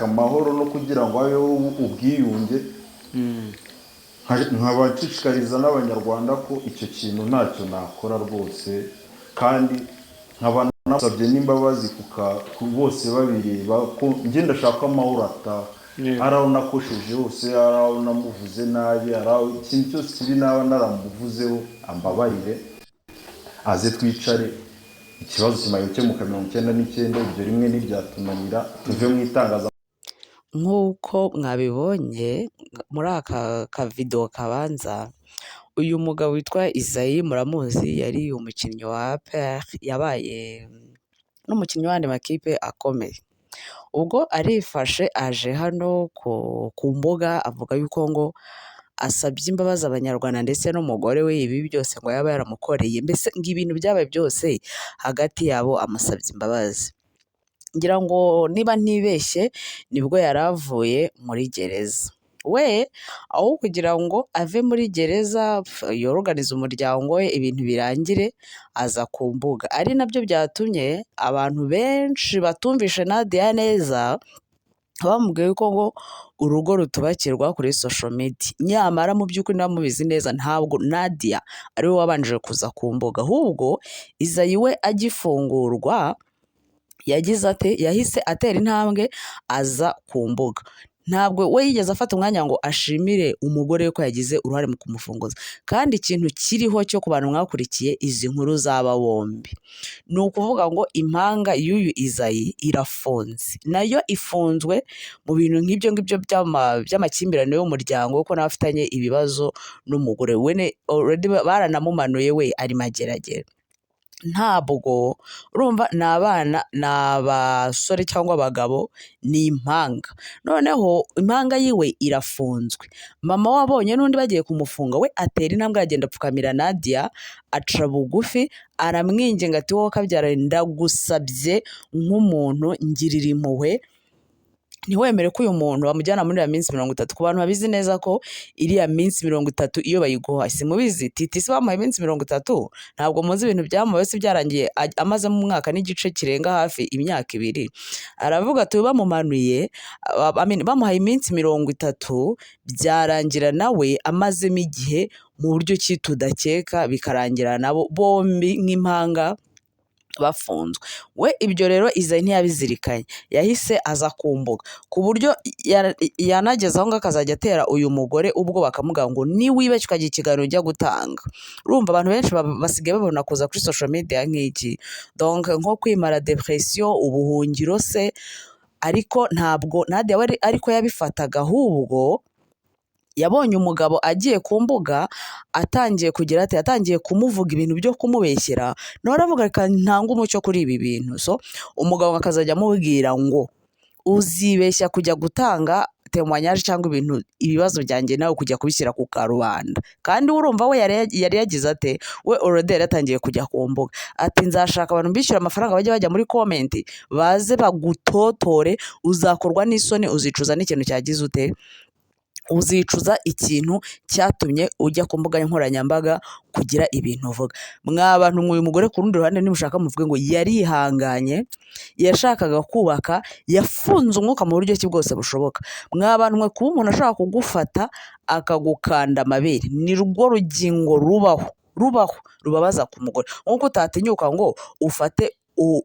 amahoro no kugira ngo habeho ubwiyunge, nkaba nshishikariza n'abanyarwanda ko icyo kintu ntacyo nakora rwose, kandi nkaba nasabye n'imbabazi ku bose babireba ko njye ndashaka amahoro ataha. Hari aho nakosheje hose, hari aho namuvuze nabi, hari aho ikintu cyose kibi naba naramuvuzeho ambabarire, aze twicare ikibazo kimaze gukemuka 99, ibyo rimwe ntibyatunanira, tuve mu itangaza. Nk'uko mwabibonye muri aka kavido kabanza, uyu mugabo witwa Isaie muramuzi, yari umukinnyi wa APR, yabaye n'umukinnyi w'andi makipe akomeye. Ubwo arifashe aje hano ku mbuga avuga yuko ngo asabye imbabazi abanyarwanda ndetse n'umugore we, ibi byose ngo yaba yaramukoreye, mbese ngo ibintu byabaye byose hagati yabo amusabye imbabazi. Ngira ngo niba ntibeshye nibwo yari avuye muri gereza. We aho kugira ngo ave muri gereza yoroganize umuryango we ibintu birangire, aza ku mbuga, ari nabyo byatumye abantu benshi batumvishe Nadia neza bamubwiye ko ngo urugo rutubakirwa kuri social media. Nyamara mu by'ukuri namubizi neza ntabwo Nadia ari we wabanje kuza ku mbuga, ahubwo Isaie we agifungurwa yagize ate, yahise atera intambwe aza ku mbuga. Ntabwo we yigeze afata umwanya ngo ashimire umugore we ko yagize uruhare mu kumufunguza. Kandi ikintu kiriho cyo ku bantu mwakurikiye izi nkuru z'aba bombi, ni ukuvuga ngo impanga y'uyu Isaie irafunze, nayo ifunzwe mu bintu nk'ibyo ngibyo by'amakimbirane y'umuryango, kuko nawe afitanye ibibazo n'umugore we, already baranamumanuye, we ari mageragere. Ntabwo urumva ni abana, ni abasore cyangwa abagabo, ni impanga. Noneho impanga yiwe irafunzwe, mama wabonye n'undi bagiye kumufunga, we atera intambwe agenda apfukamira Nadia, aca bugufi aramwinginga ati wowe kabyara, ndagusabye nk'umuntu, ngirira impuhwe, ntiwemere ko uyu muntu bamujyana muri ya minsi 30. Ku bantu babizi neza ko iriya minsi 30 iyo bayiguha, simubizi Titi se bamuhaye iminsi 30, ntabwo muzi ibintu byamubaye se byarangiye amazemo umwaka n'igice kirenga hafi imyaka 2. Aravuga ati bamumanuye, bamuhaye iminsi 30 byarangira nawe amazemo igihe mu buryo ki tudakeka, bikarangira nabo bombi nk'impanga bafunzwe. We ibyo rero Isaie ntiyabizirikanye, yahise aza ku mbuga, ku buryo yanageze aho ngo akazajya atera uyu mugore ubwo bakamuga ngo niwibeshye ukagira ikiganiro ujya gutanga. Urumva abantu benshi basigaye babona kuza kuri social media nk'iki, donc nko kwimara depression, ubuhungiro se, ariko ntabwo Nadia we ariko yabifataga, ahubwo yabonye umugabo agiye ku mbuga atangiye kugira ati, atangiye kumuvuga ibintu byo kumubeshyera, nawe aravuga reka ntanga umucyo kuri ibi bintu. So umugabo akazajya amubwira ngo uzibeshya kujya gutanga témoignage cyangwa ibintu, ibibazo byanjye nawe kujya kubishyira ku karubanda. Kandi urumva we yari yagize ate, we already yaratangiye kujya ku mbuga ati nzashaka abantu bishyura amafaranga bajya muri comment baze bagutotore, uzakorwa n'isoni, uzicuza n'ikintu cyagize ute, uzicuza ikintu cyatumye ujya ku mbuga nkoranyambaga kugira ibintu uvuga. Mwabantu uyu mugore ku rundi ruhande nimushaka muvuge ngo yarihanganye, yashakaga kubaka, yafunze umwuka mu buryo ki bwose bushoboka. Mwabantu mwe kuba umuntu ashaka kugufata akagukanda amabere, ni rwo rugingo rubabaza ku mugore, nkuko utatinyuka ngo ufate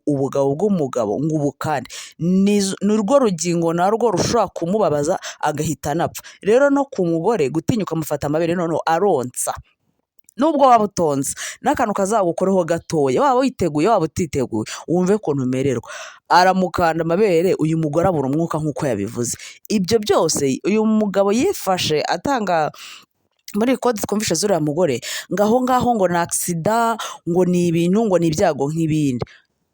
ubugabo bw'umugabo ngo ubukande, ni urwo rugingo narwo rushobora kumubabaza agahita anapfa. Rero no ku mugore gutinyuka amufata amabere, noneho aronsa, nubwo waba utonze n'akantu kazagukoreho gatoya, waba witeguye waba utiteguye, wumve ukuntu umererwa, aramukanda amabere, uyu mugore abura umwuka nk'uko yabivuze. Ibyo byose uyu mugabo yifashe atanga muri kode twumvishe zuriya mugore ngaho ngo ni accident, ngo ni ibintu, ngo ni ibyago nk'ibindi.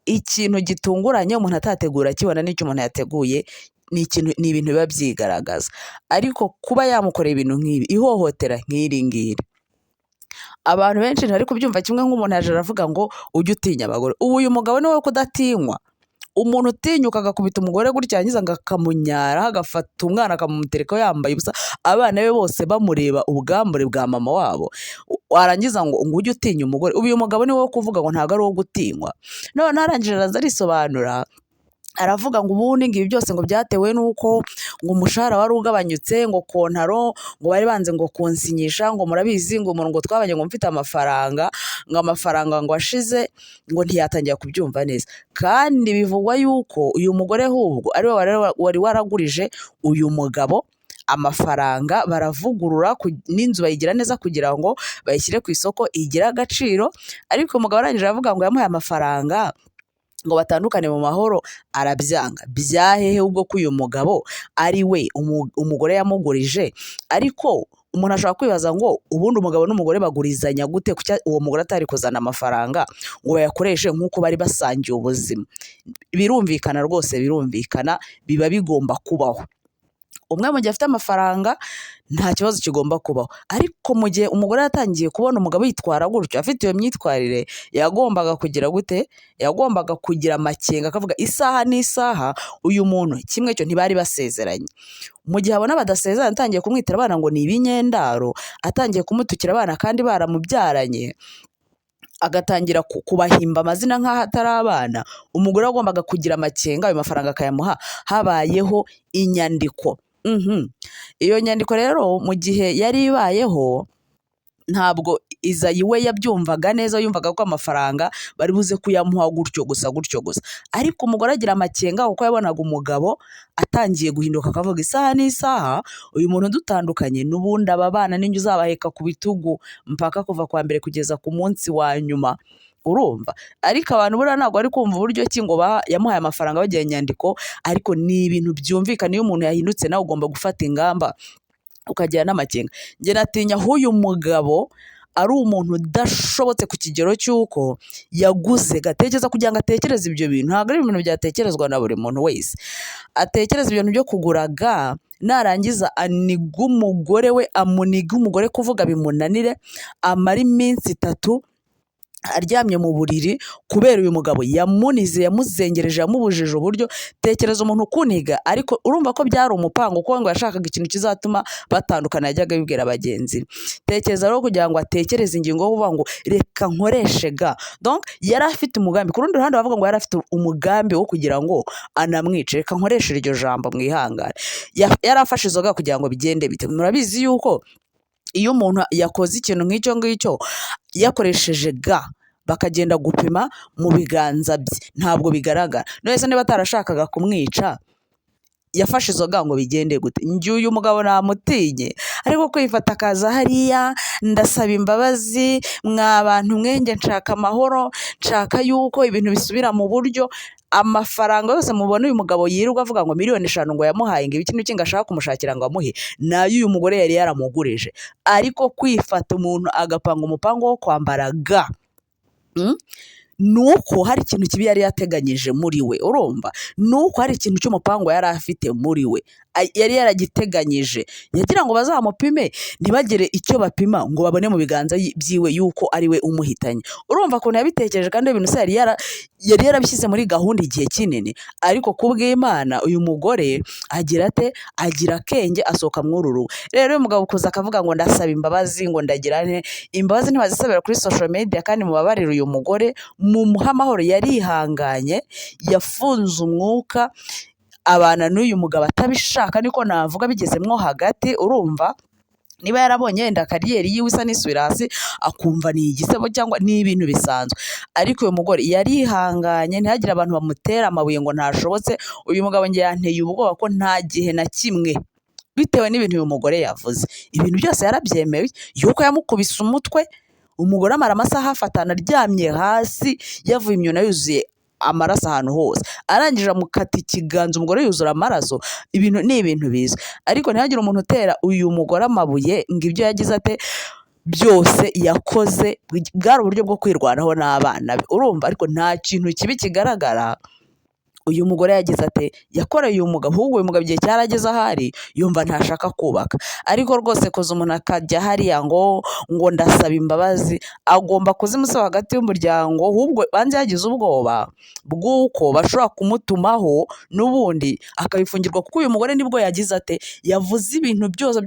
Ikintu gitunguranye umuntu atategura kibona n'icyo umuntu yateguye, ni ibintu biba byigaragaza. Ariko kuba yamukorera ibintu nk'ibi, ihohotera nk'iri ngiri, abantu benshi ntari kubyumva kimwe, nk'umuntu yaje aravuga ngo ujye utinya abagore. Ubu uyu mugabo ni we kudatinywa, umuntu utinyuka agakubita umugore gutya yangiza ngo akamunyara, agafata umwana akamuterekaho yambaye ubusa, abana be bose bamureba ubwambure bwa mama wabo, warangiza ngo ujye utinya umugore. Uyu mugabo ni wowe kuvuga ngo ntabwo ari uwo gutinywa. None arangije araza arisobanura aravuga ngo ubundi ngo ibi byose ngo byatewe n'uko ngo umushahara wari ugabanyutse ngo kontaro ngo bari banze ngo kunsinyisha ngo murabizi ngo umuntu ngo twabanye ngo mfite amafaranga ngo amafaranga ngo ashize ngo ntiyatangira kubyumva neza, kandi bivugwa yuko uyu mugore ahubwo ari we wari waragurije uyu mugabo amafaranga, baravugurura n'inzu bayigira neza kugira ngo bayishyire ku isoko igire agaciro, ariko umugabo arangije aravuga ngo yamuhaye amafaranga ngo batandukane mu mahoro, arabyanga. Byahehe ubwo ko uyu mugabo ari we umugore yamugurije, ariko umuntu ashobora kwibaza ngo ubundi umugabo n'umugore bagurizanya gute, kuko uwo mugore atari kuzana amafaranga ngo bayakoreshe nk'uko bari basangiye ubuzima. Birumvikana rwose, birumvikana, biba bigomba kubaho. Umwe mu gihe afite amafaranga nta kibazo kigomba kubaho, ariko mu gihe umugore yatangiye kubona umugabo yitwara gutyo, afite iyo myitwarire, yagombaga kugira gute, yagombaga kugira amakenga, akavuga isaha n'isaha uyu muntu kimwe cyo ntibari basezeranye. Mu gihe abona badasezeranye, atangiye kumwitira abana ngo ni ibinyendaro, atangiye kumutukira abana kandi baramubyaranye, agatangira kubahimba amazina nk'aho atari abana, umugore wagombaga kugira amakenga, ayo mafaranga akayamuha habayeho inyandiko. Iyo nyandiko rero mu gihe yari ibayeho, ntabwo Izayi we yabyumvaga neza, yumvaga ko amafaranga bari buze kuyamuha gutyo gusa, ariko umugore agira amakenga kuko yabonaga umugabo atangiye guhinduka, akavuga isaha n'isaha uyu muntu dutandukanye n'ubundi aba bana ninjye uzabaheka ku bitugu mpaka kuva kwa mbere kugeza ku munsi wa nyuma. Urumva? Ariko abantu buriya ntabwo bari kumva uburyo ki ngo yamuhaye amafaranga bagiye inyandiko, ariko ni ibintu byumvikana. Iyo umuntu yahindutse nawe ugomba gufata ingamba ukagira n'amakenga. Njye natinya nk'uyu mugabo ari umuntu udashobotse ku kigero cy'uko yaguze gatekereza kugira ngo atekereze ibyo bintu. Ntabwo ari ibintu byatekerezwa na buri muntu wese. Atekereza ibintu byo kugura ga, narangiza aniga umugore we, amuniga umugore kuvuga bimunanire, amara iminsi 3 aryamye mu buriri kubera uyu mugabo yamunize, yamuzengereje, yamubujije uburyo. Tekereza umuntu kuniga, ariko urumva ko byari umupango, kuko ngo yashakaga ikintu kizatuma batandukana, yajyaga bibwira bagenzi. Tekereza rero kugira ngo atekereze ingingo yo kuvuga ngo reka nkoreshe ga. Donc yari afite umugambi. Ku rundi ruhande bavuga ngo yari afite umugambi wo kugira ngo anamwice. Reka nkoreshe iryo jambo mwihangane. Yari afashe izo ga kugira ngo bigende bite. Murabizi yuko iyo umuntu yakoze ikintu nk'icyo ngicyo yakoresheje ga, bakagenda gupima mu biganza bye, ntabwo bigaragara. None niba atarashakaga kumwica, yafashe izo ga ngo bigende gute? Njye uyu mugabo namutinye, ariko kwifata akaza hariya, ndasaba imbabazi mwa bantu mwenge, nshaka amahoro, nshaka yuko ibintu bisubira mu buryo. Amafaranga yose mubona uyu mugabo yirirwa avuga ngo miliyoni 5 ngo yamuhaye, ngo ibiki n'iki ngashaka kumushakira ngo amuhe, nayo uyu mugore yari yaramugurije. Ariko kwifata umuntu agapanga umupango wo kwambara ga, nuko hari ikintu kibi yari yateganyije muri we. Urumva? Nuko hari ikintu cy'umupango yari afite muri we, yari yaragiteganyije. Yagira ngo bazamupime, ntibagire icyo bapima ngo babone mu biganza byiwe yuko ari we umuhitanye. Urumva ukuntu yabitekereje, kandi ibintu se yari yarabishyize muri gahunda igihe kinini. Ariko kubw'Imana uyu mugore agira ate? Agira akenge, asohoka muri uru rugo. Rero uyu mugabo kuza akavuga ngo ndasaba imbabazi, ngo ndagira nte, imbabazi ntibazisabira kuri social media, kandi mubabarire uyu mugore, mumuhe amahoro. Yarihanganye, yafunze umwuka, abana n'uyu mugabo atabishaka, niko navuga, bigezemwo hagati. Urumva? Niba yarabonye yenda kariyeri yiwe isa n'isubira hasi, akumva ni igisebo cyangwa ni ibintu bisanzwe. Ariko uyu mugore yarihanganye, ntihagire abantu bamutera amabuye ngo ntashobotse. Uyu mugabo njye yanteye ubwoba ko nta gihe na kimwe, bitewe n'ibintu uyu mugore yavuze, ibintu byose yarabyemeye, yuko yamukubise umutwe. Umugore amara amasaha afatana aryamye hasi, yavuye imyuna yuzuye amaraso ahantu hose, arangije amukata ikiganza, umugore yuzura amaraso. Ibintu ni ibintu biza. Ariko ntihagire umuntu utera uyu mugore amabuye ngo ibyo yagize ate byose yakoze bwari uburyo bwo kwirwanaho n'abana be. Urumva? Ariko nta kintu kibi kigaragara uyu mugore yagize ate, yakoreye uyu mugabo. Ahubwo uyu mugabo igihe cyarageze ahari yumva ntashaka kubaka. Ariko rwose koza umuntu akajya hariya ngo ndasaba imbabazi, agomba kuzimusaba hagati y'umuryango. Ahubwo banze yagize ubwoba bw'uko bashobora kumutumaho n'ubundi akabifungirwa, kuko uyu mugore nibwo yagize ate, yavuze ibintu byose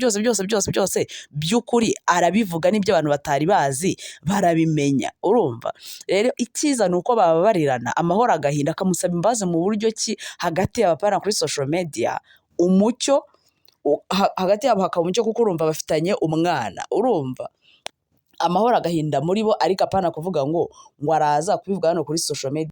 by'ukuri, arabivuga, n'ibyo abantu batari bazi barabimenya. Urumva? Rero icyiza ni uko bababarirana, amahoro agahinda, akamusaba imbabazi mu buryo ki hagati y'abapana kuri social media umucyo hagati yabo hakaba umucyo, kuko urumva bafitanye umwana, urumva amahoro agahinda muri bo, ariko apana kuvuga ngo araza kubivuga hano kuri social media.